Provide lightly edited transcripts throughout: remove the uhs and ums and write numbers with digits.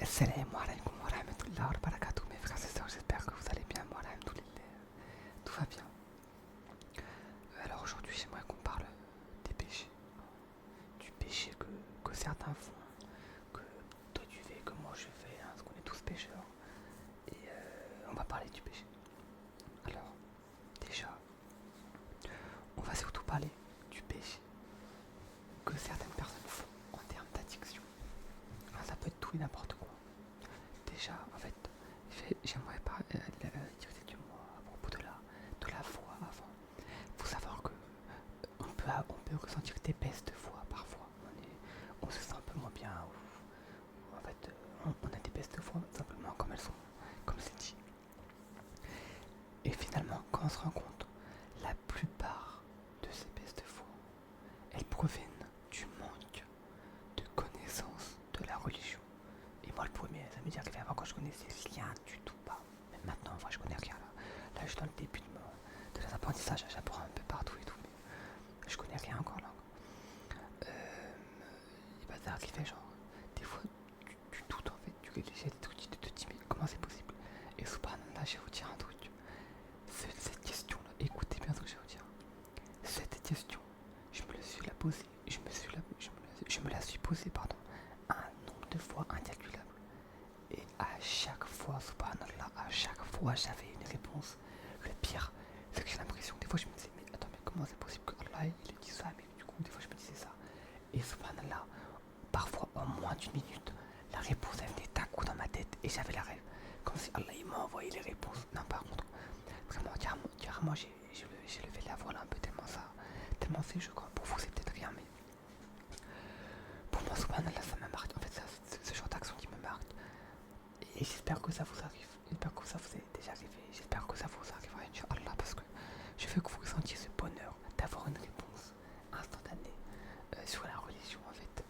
Salam alaikum wa rahmatullahi wa barakatuh, mes frères et sœurs, j'espère que vous allez bien. Moi, alhamdoulilah, tout va bien. Alors aujourd'hui, j'aimerais qu'on parle des péchés, du péché que certains font, que toi tu fais, que moi je fais, hein, parce qu'on est tous pécheurs. Et on va parler du péché. Alors, déjà, on va surtout parler du péché que certaines personnes font en termes d'addiction. Alors, ça peut être tout et n'importe quoi. Déjà, en fait, j'aimerais pas dire quelques mots à propos de la foi avant. Il faut savoir que on peut ressentir des baisses de foi parfois. On se sent un peu moins bien. En fait, on a des baisses de foi simplement comme c'est dit. Et finalement, quand on se rend compte, la plupart de ces baisses de foi, elles proviennent du manque de connaissance de la religion. Et moi le premier, ça m'est arrivé avant quand je connaissais rien du tout pas. Mais maintenant en vrai je connais rien là. Là je suis dans le début de l'apprentissage, j'apprends un peu partout et tout, mais je connais rien encore là. Et bah ça arrivait genre, des fois tu doutes en fait, tu réfléchis à des trucs, tu te dis mais comment c'est possible. Et subhanallah, je vais vous dire un truc. Cette question là, écoutez bien ce que je vais vous dire. Cette question, je me la suis la posée, je me la suis posée pardon, un nombre de fois incalculable. Et à chaque fois, subhanallah, à chaque fois j'avais une réponse. Le pire, c'est que j'ai l'impression, des fois je me disais, mais attends, mais comment c'est possible que Allah il ait dit ça. Mais du coup, des fois je me disais ça. Et subhanallah, parfois en moins d'une minute, la réponse elle venait d'un coup dans ma tête et j'avais la rêve. Comme si Allah il m'a envoyé les réponses. Non, par contre, vraiment, carrément, j'ai levé la voix là un peu tellement c'est, je crois. Pour vous, c'est peut-être rien, mais pour moi, subhanallah, ça m'a marqué. En fait, c'est ce genre d'action qui me marque. Et j'espère que ça vous arrive. J'espère que ça vous est déjà arrivé. J'espère que ça vous arrivera, Inch'Allah, parce que je veux que vous ressentiez ce bonheur d'avoir une réponse instantanée sur la religion, en fait.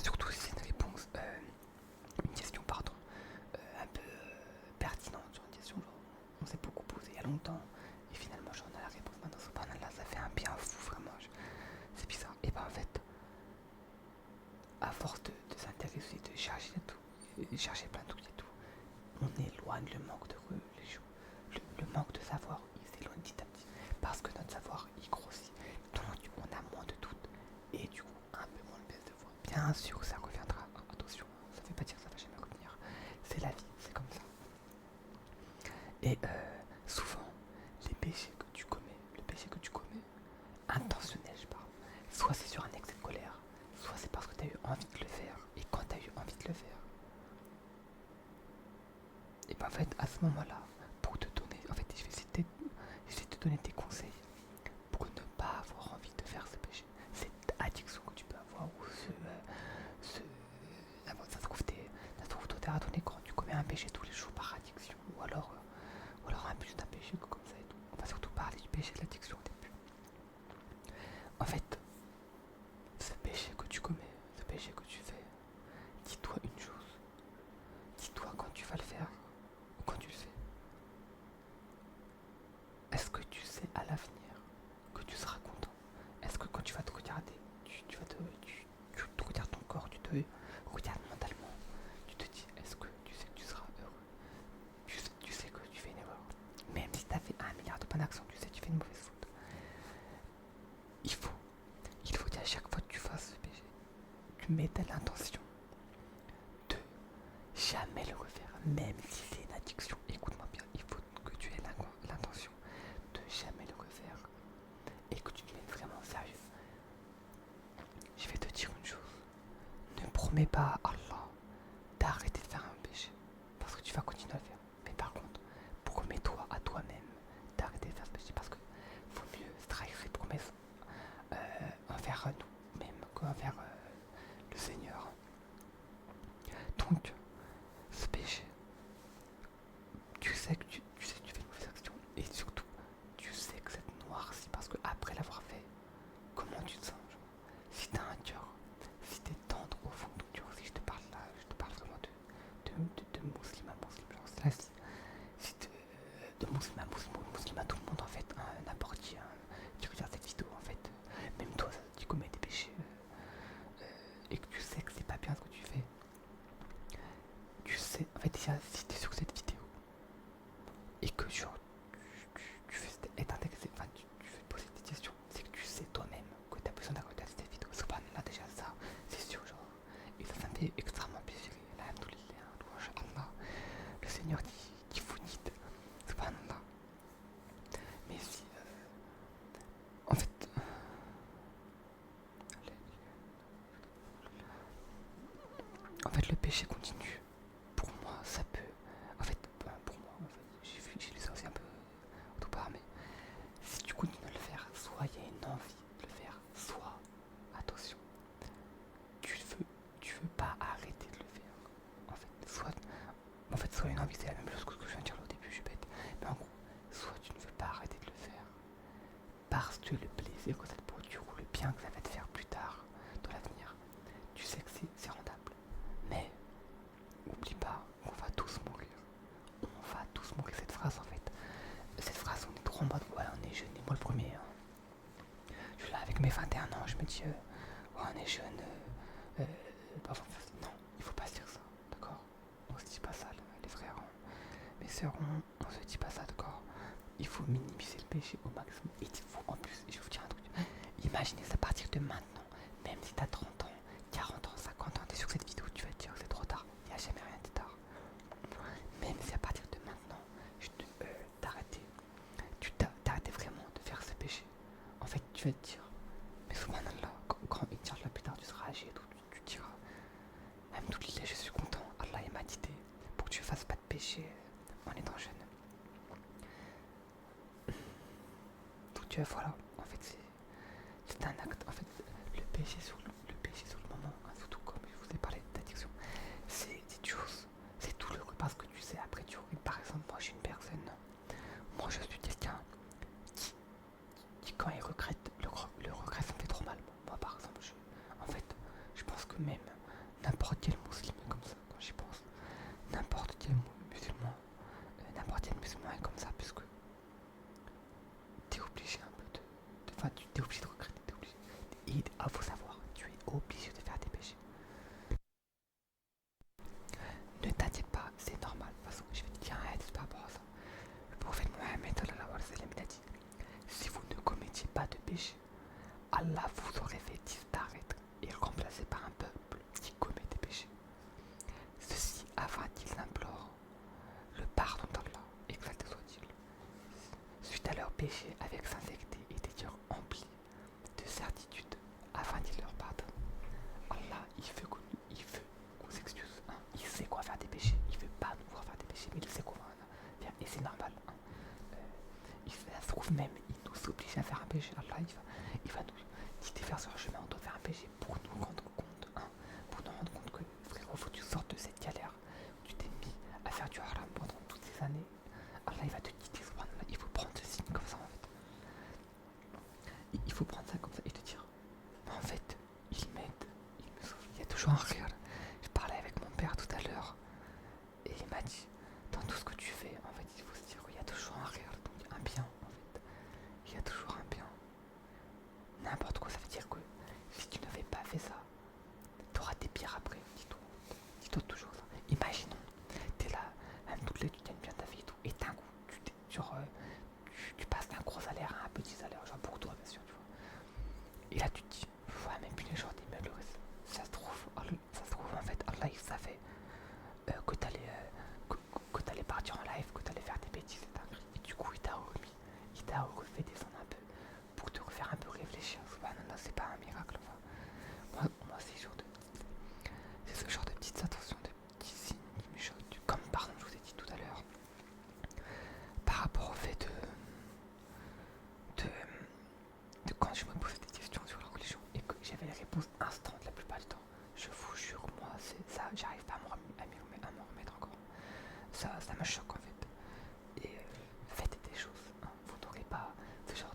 Surtout si c'est une réponse, une question, pardon, un peu pertinente, genre une question genre, on s'est beaucoup posé il y a longtemps, et finalement j'en ai la réponse maintenant, subhanallah, ça fait un bien fou, vraiment, c'est bizarre. Et ben en fait, à force de s'intéresser, de chercher plein de trucs et tout, on éloigne le manque de religion. Le manque de savoir, il s'éloigne petit à petit. Parce que notre savoir, il grossit. Donc on a moins de doutes. Et du coup, un peu moins de baisse de foi. Bien sûr que ça reviendra. Attention, ça ne veut pas dire que ça va jamais revenir. C'est la vie, c'est comme ça. Et souvent, le péché que tu commets, intentionnel, je parle, soit c'est sur un excès de colère, soit c'est parce que tu as eu envie de le faire. Et quand tu as eu envie de le faire, et ben en fait, à ce moment-là, pour te donner, en fait, je vais essayer de te donner des conseils pour ne pas avoir envie de faire ce péché, cette addiction que tu peux avoir, ou ça se trouve toi t'es radonné quand tu commets un péché tous les jours par addiction, ou alors un plus d'un péché comme ça et tout. On va surtout parler du péché de l'addiction au début. En fait, ce péché que tu commets, ce péché que tu fais, dis-toi une chose. Dis-toi quand tu vas le faire, ou quand tu le fais. Est-ce que tu sais à l'avenir que tu seras content? Est-ce que quand tu vas te regarder, tu te regardes ton corps, tu te regardes mentalement, tu te dis, est-ce que tu sais que tu seras heureux? Tu sais que tu fais une erreur. Même si tu as fait 1 milliard de bonnes actions, tu sais que tu fais une mauvaise faute. Il faut, il faut qu'à chaque fois que tu fasses ce péché, tu mettes l'intention de jamais le refaire, même si c'est une addiction. Écoute-moi bien, il faut que tu aies l'intention de jamais le refaire et que tu te mettes vraiment sérieux. Je vais te dire une chose, ne promets pas à Allah d'arrêter de faire un péché, parce que tu vas continuer à le faire. Mais par contre, promets-toi à toi-même d'arrêter de faire ce péché, parce que vaut mieux se trahir ses promesses envers nous-mêmes qu'envers le Seigneur. Donc, ce péché, tu sais que tu fais une mauvaise action, et surtout, tu sais que ça te noircit, parce que après l'avoir fait, comment tu te sens, genre, si t'as un cœur, si t'es tendre au fond de ton cœur, si je te parle si t'es sur cette vidéo et que genre tu veux être intéressé, enfin tu veux te poser des questions, c'est que tu sais toi-même que t'as besoin de regarder cette vidéo. Subhanallah, déjà ça, c'est sûr, genre. Et ça me fait extrêmement plaisir. Alhamdoulilah, louange à Allah, le Seigneur qui vous guide. Subhanallah. Mais si, en fait, le péché continue. Pour moi, ça peut. En fait, pour moi, en fait, j'ai lu ça aussi un peu tout part, mais si tu continues à le faire, soit il y a une envie de le faire, soit, attention, tu veux pas arrêter de le faire. Soit une envie, c'est la même chose que ce que je viens de dire là au début, je suis bête. Mais en gros, soit tu ne veux pas arrêter de le faire parce que le plaisir que ça te procure ou le bien que ça va te faire plus tard, dans l'avenir, tu sais que c'est rentable. Mais oublie pas qu'on va tous mourir. On va tous mourir. Cette phrase, en fait, cette phrase, on est trop en mode ouais, on est jeune, et moi le premier. Je suis là avec mes 21 ans, je me dis ouais, on est jeune. Non, il faut pas se dire ça, d'accord? On se dit pas ça, les frères, mes sœurs, on se dit pas ça, d'accord? Il faut minimiser le péché au maximum. Et il faut, en plus, je vous dis un truc, imaginez à partir de maintenant, même si t'as 30 ans, 40 ans, 50 ans, t'es sur cette vidéo, tu vas te dire que c'est trop tard. Il n'y a jamais rien de tard. Même si à partir de maintenant, t'arrêtais vraiment de faire ce péché, en fait, tu vas te dire, mais subhanallah, quand il tient là plus tard, tu seras âgé et tout, tu te diras, même tout l'île, je suis content, Allah m'a guidé pour que tu fasses pas de péché en étant jeune. Donc voilà, en fait, c'est un acte, en fait, le péché sur le moment, hein, surtout comme je vous ai parlé d'addiction, c'est des choses, c'est douloureux parce que tu sais, après tu aurais, par exemple, moi je suis une personne, moi je suis quelqu'un qui quand il regrette, le regret ça me fait trop mal. Moi par exemple, en fait, je pense que même n'importe quel musulman est comme ça, quand j'y pense, n'importe quel musulman, est comme ça, puisque t'es obligé un peu enfin, tu t'es obligé de regretter, t'es obligé. Et faut savoir, tu es obligé de faire des péchés. Ne t'inquiète pas, c'est normal. De toute façon, je vais te dire un hadith par rapport à ça. Le prophète Mohammed il a dit, si vous ne commettiez pas de péché, Allah vous aurait fait disparaître et remplacé par un peuple qui commet des péchés. Ceci afin qu'ils implorent le pardon d'Allah, exalté soit-il, suite à leurs péchés avec sincérité et des cœurs emplis de certitude, afin qu'il leur pardonne. Allah, il veut qu'on s'excuse. Hein. Il sait quoi faire des péchés. Il veut pas nous voir faire des péchés, mais il sait qu'on va faire. Et c'est normal. Hein. Ça se trouve même, il nous oblige à faire un péché. Allah, il va nous guider vers ce chemin. On doit faire un péché pour nous rendre compte. Hein, pour nous rendre compte que, frérot, faut que tu sortes de cette galère. Où tu t'es mis à faire du haram pendant toutes ces années. Allah, il va te guider. Il faut prendre ce signe comme ça, en fait. Il faut prendre ça comme ça et te dire, en fait, il m'aide, il me sauve. Il y a toujours un rire. Je parlais avec mon père tout à l'heure et il m'a dit, dans tout ce que tu fais, en fait, il faut se dire, il y a toujours un rire, donc un bien, en fait. Il y a toujours un bien. N'importe quoi, ça veut dire que si tu n'avais pas fait ça, tu auras des pires après. Dis-toi toujours ça. Imaginons, t'es là, même toutes les, tu gagnes bien ta vie et tout, et d'un coup, tu passes d'un gros salaire à un petit salaire, genre pour toi, bien sûr, tu vois. Et là, tu te dis, ouais, même plus les gens des meubles, ça se trouve, en fait, Allah, il savait que t'allais partir en live, que t'allais faire des bêtises, et du coup, il t'a refait descendre un peu pour te refaire un peu réfléchir. Subhanallah, c'est pas un miracle. Enfin. Moi c'est ce genre de petites attentions, de petits signes qui me choquent. Comme par exemple, je vous ai dit tout à l'heure, par rapport au fait de quand je me posais des questions sur la religion et que j'avais les réponses instantes la plupart du temps. Je vous jure, moi, c'est ça, j'arrive pas à m'en remettre encore. Ça me choque en fait. Et faites des choses. Hein. Vous n'aurez pas ce genre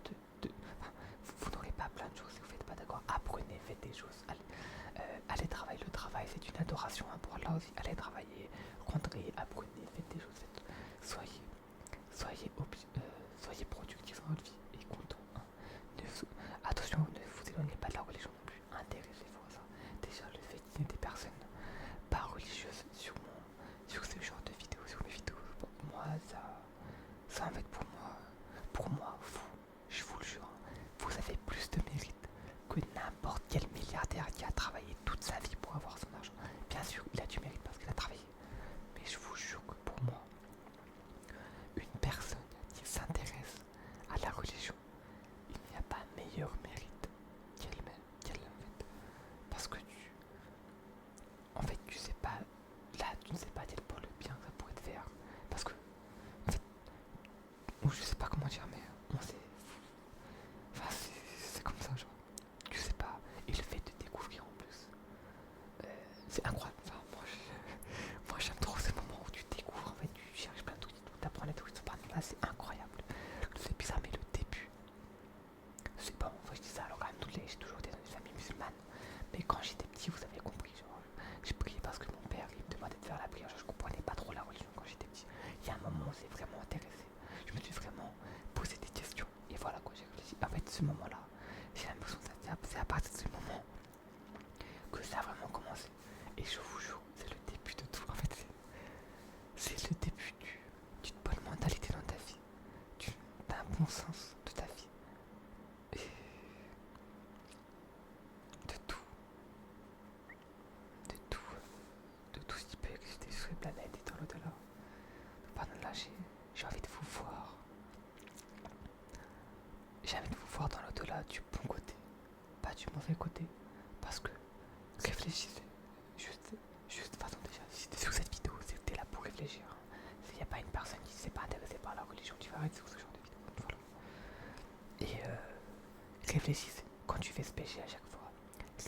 enfin, vous n'aurez pas plein de choses si vous faites pas d'accord. Apprenez, faites des choses. Allez travailler. Le travail, c'est une adoration hein, pour Allah aussi. Allez travailler, rentrez, apprenez, faites des choses. Soyez productifs dans votre vie et content. Hein. Attention, ne vous éloignez pas de la religion non plus. Intéressez-vous à ça. Déjà, le fait qu'il y ait des personnes pas religieuses sur ce genre de vidéo Et je vous jure, c'est le début de tout. En fait, c'est le début d'une bonne mentalité dans ta vie, d'un bon sens de ta vie. Et de tout, de tout, de tout ce qui peut exister sur cette planète et dans l'au-delà. Pardon, là, j'ai envie de vous voir. J'ai envie de vous voir dans l'au-delà du bon côté, pas du mauvais côté. Parce que réfléchissez. Juste, pardon, déjà, si t'es sur cette vidéo, c'est que t'es là pour réfléchir. S'il n'y a pas une personne qui ne s'est pas intéressée par la religion, tu vas arrêter sur ce genre de vidéo. Voilà. Et réfléchissez. Quand tu fais ce péché à chaque fois,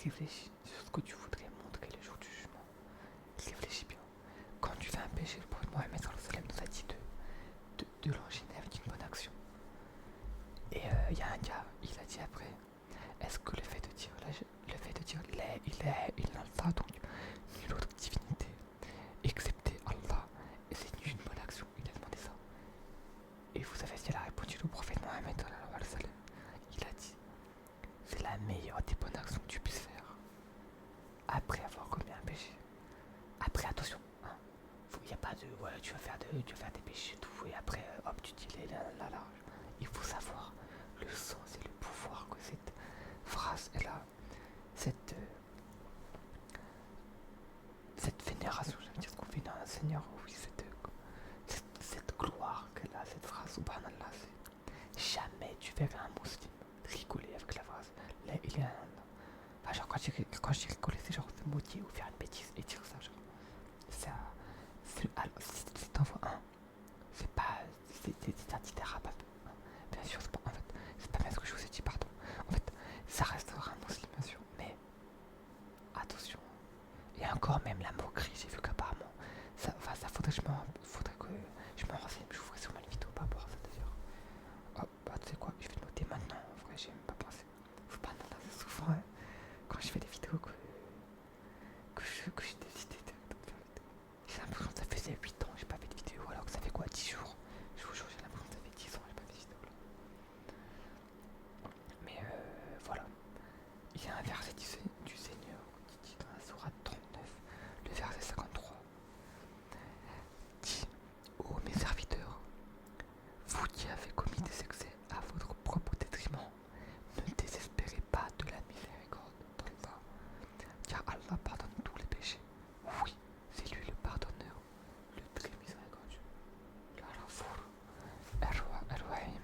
réfléchis sur ce que tu voudrais montrer le jour du jugement. Réfléchis bien. Quand tu fais un péché, le prophète Mohammed nous a dit de l'enchaîner avec une bonne action. Et il y a un gars, il a dit après, est-ce que le fait de dire il n'a donc nulle autre divinité excepté Allah, et c'est une bonne action, il a demandé ça. Et vous savez ce qu'il a répondu le prophète Mohammed, il a dit, c'est la meilleure des bonnes actions que tu puisses faire après avoir commis un péché. Après, attention, hein, il n'y a pas de ouais, tu vas faire des péchés et tout, et après hop tu dis la large. Il faut savoir le sens et le pouvoir que cette phrase elle a, cette vénération, j'aime dire ce qu'on vénère un Seigneur, oui, cette gloire qu'elle a, cette phrase, subhanallah, c'est jamais tu verras un musulman rigoler avec la phrase, là il est un. Enfin, genre quand je dis rigoler, c'est genre se moquer ou faire une bêtise et dire ça, genre. Ça, si t'en vois un, c'est pas, c'est un petit arabe un peu, hein. Bien sûr, c'est pas, en fait, c'est pas bien ce que je vous ai dit, pardon. En fait, ça restera un musulman, bien sûr, mais attention. Et encore même la moquerie, j'ai vu qu'apparemment, ça faudrait que je me renseigne, je vous ferai sûrement une vidéo par rapport à ça d'ailleurs. Oh, bah tu sais quoi, je vais le noter maintenant, en vrai, j'ai même pas pensé. Faut pas demander, c'est souvent, hein, quand je fais des vidéos que j'ai décidé de faire une vidéo. J'ai l'impression que ça faisait 8 ans que j'ai pas fait de vidéo, alors que ça fait quoi, 10 jours. Je vous jure, j'ai l'impression que ça fait 10 ans que j'ai pas fait de vidéo là. Mais voilà. Il y a un verset du Seigneur qui dit dans la sourate 39, le verset 53, dit: ô mes serviteurs, vous qui avez commis des excès à votre propre détriment, ne désespérez pas de la miséricorde d'Allah, car Allah pardonne tous les péchés. Oui, c'est lui le pardonneur, le très miséricordieux, le Ghafour, Ar-Rahim.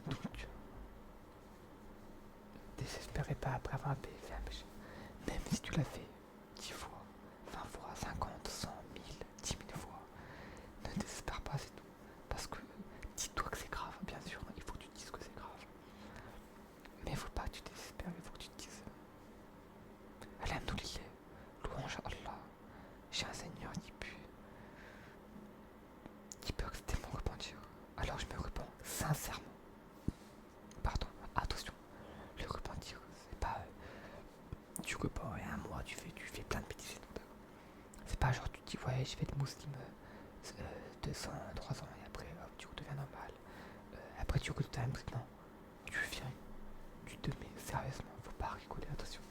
Donc, désespérez pas après avoir fait un péché. Même si tu l'as fait 10 fois, 20 fois, 50, 100, 1000, 10 000 fois, ne désespère pas, c'est tout. Parce que dis-toi que c'est grave, bien sûr, il faut que tu te dises que c'est grave. Mais il faut pas que tu désespères, il faut que tu te dises Alhamdoulilah, louange à Allah, j'ai un Seigneur qui peut accepter mon repentir. Alors je me repens sincèrement. Pardon, attention, le repentir, c'est pas tu repens et un mois tu fais plein de bêtises et tout, d'accord. C'est pas genre tu te dis ouais je fais le musulman 200, 3 ans et après hop, tu redeviens normal. Après tu redeviens un truc, non. Tu viens, tu te mets sérieusement, faut pas rigoler, attention.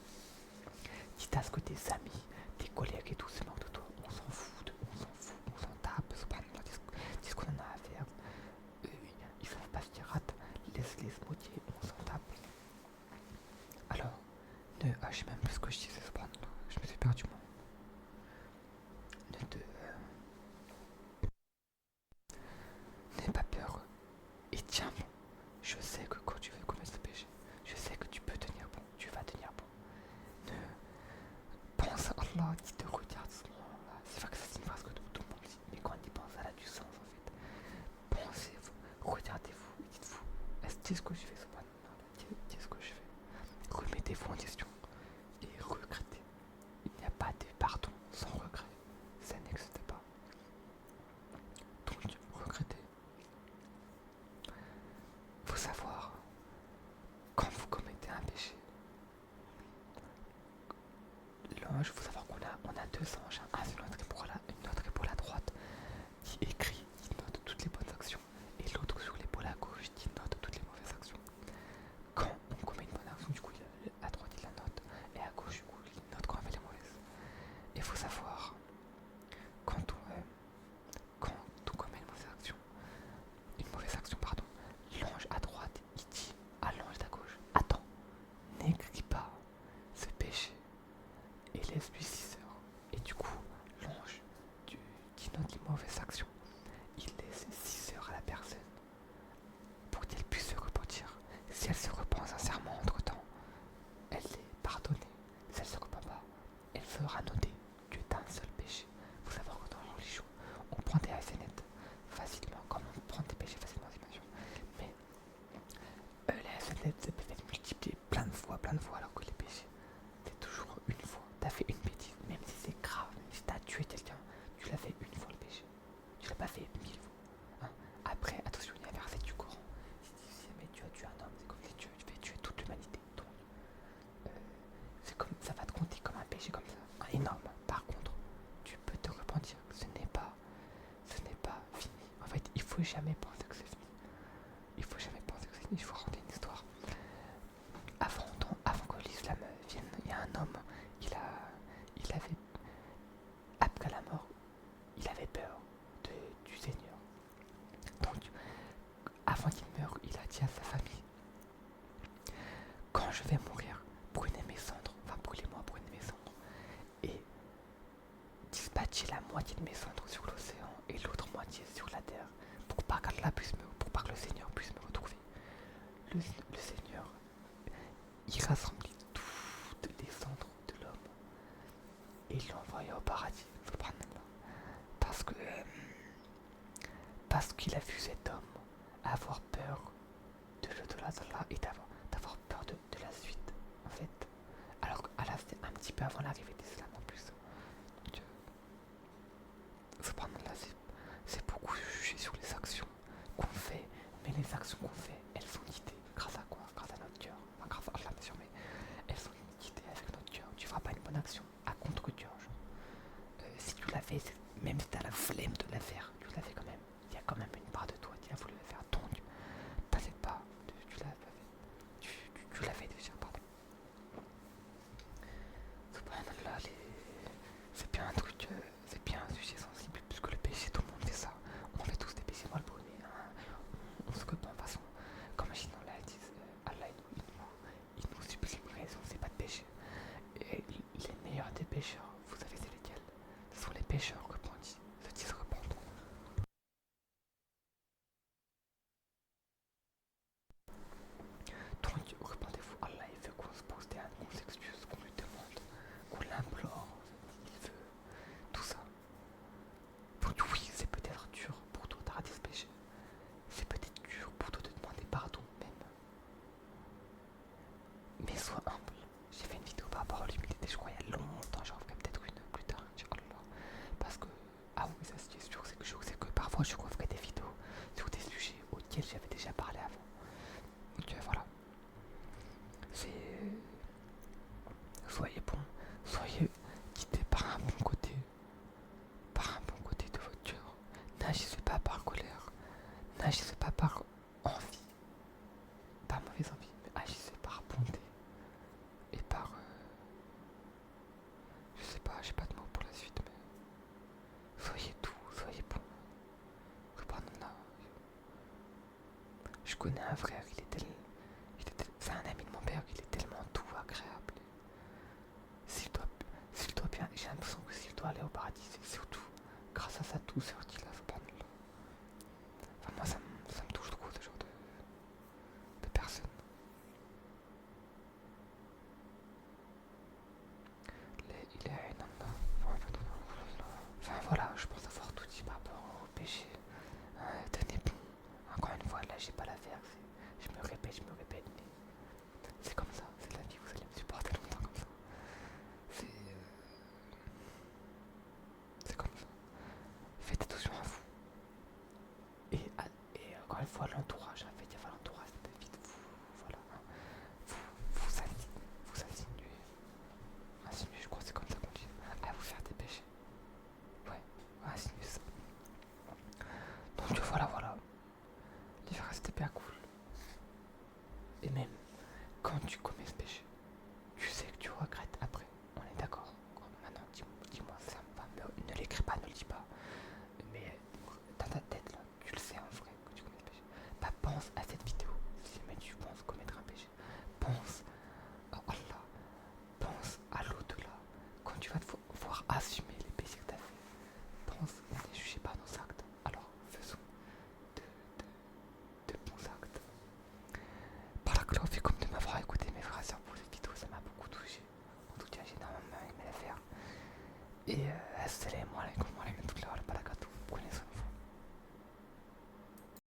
Quitte à ce que tes amis, tes collègues et tout se moquent de toi, on s'en fout, on s'en tape, c'est pas dis ce qu'on en a à faire. Ils savent pas ce qu'ils ratent, laisse-les se moquer, on s'en tape. Alors, je sais même plus ce que je disais, je me suis perdu moi. N'aie pas peur et tiens bon. Je sais que quand tu veux commettre ce péché, je sais que tu peux tenir bon, tu vas tenir bon. Pense à Allah qui te regarde ce moment-là. C'est vrai que ça c'est une phrase que tout le monde dit, mais quand on y pense, elle a du sens en fait. Pensez-vous, regardez-vous, dites-vous, est-ce que ce que je fais, qu'est-ce que je fais? Remettez-vous en question et regrettez. Il n'y a pas de pardon sans regret. Ça n'existe pas. Donc, regrettez. Faut savoir, quand vous commettez un péché, l'ange, il faut savoir qu'on a deux anges, un sur notre épaule, une autre épaule à droite, qui écrit, qui note toutes les bonnes faut jamais penser que c'est fini. Il faut jamais penser que c'est fini. Je vous raconter une histoire. Avant que l'islam vienne, il y a un homme, il avait, après la mort, il avait peur du Seigneur. Donc, avant qu'il meure, il a dit à sa famille, quand je vais mourir, brûlez mes cendres, enfin brûlez-moi, brûlez mes cendres, et dispatchez la moitié de mes cendres sur l'océan et l'autre moitié sur la terre, pour pas pour pas que le Seigneur puisse me retrouver. Le Seigneur, il rassemblait toutes les cendres de l'homme et il l'envoya au paradis, parce que parce qu'il a vu cet homme avoir peur de l'au-delà et d'avoir peur de la suite, en fait. Alors que Allah, c'était un petit peu avant l'arrivée de l'islam en plus. Donc, subhanallah, c'est beaucoup jugé sur les actions qu'on fait, mais les actions qu'on fait, elles sont guidées. Grâce à quoi? Grâce à notre cœur. Enfin, grâce à Allah, bien sûr, mais elles sont guidées avec notre cœur. Tu feras pas une bonne action à contre-cœur. Si tu l'as fait, même si tu as la flemme de la faire, tu l'as fait quand même. Il y a quand même une part de toi qui a voulu la faire. Donc, t'inquiète pas, tu l'as fait. Tu l'as fait déjà, pardon. Subhanallah, c'est bien un truc, c'est bien un sujet sensible, puisque le péché, tout le monde fait ça. On fait tous des péchés mal brûlés. Hein. On se coupe en façon. Comme dans la hadith, Allah il nous supprimerait si on ne sait pas de péché. Et les meilleurs des pécheurs, vous savez c'est lesquels? Ce sont les pécheurs repentis, ceux qui se repentent. Donc repentez-vous, Allah il veut qu'on se pose des ânes, qu'on s'excuse, qu'on lui demande, qu'on l'implore, il veut tout ça. Donc oui, c'est peut-être dur pour toi d'arrêter ce péché. C'est peut-être dur pour toi de demander pardon même. Mais sois humble. J'ai fait une vidéo par rapport à l'humilité, je crois, il y a longtemps, j'en ferai peut-être une plus tard, Inch'Allah. Parce que, ah oui, ça c'est sûr, c'est que parfois je referai des vidéos sur des sujets auxquels j'avais déjà parlé avant. Donc voilà. C'est. Soyez bon, soyez guidés par un bon côté. Par un bon côté de votre cœur. N'agissez pas par colère. N'agissez pas par envie. Pas mauvaise envie, mais agissez par bonté. Et par. Je sais pas, j'ai pas de mots pour la suite, mais. Soyez doux, soyez bon. Subhanallah. Je connais un frère, c'est un ami de mon père, il est tellement doux, agréable. S'il doit bien, j'ai l'impression que s'il doit aller au paradis, c'est surtout grâce à sa douceur qu'il a, subhanallah. Enfin, moi, ça me touche trop, ce genre de personne. Il est un Enfin voilà, je pense avoir tout dit par rapport au péché. Tenez bon. Encore une fois, là j'ai pas l'affaire. Je me répète, mais c'est comme ça, c'est la vie, vous allez me supporter longtemps comme ça. C'est comme ça. Faites attention à vous. Et encore une fois, l'entourage.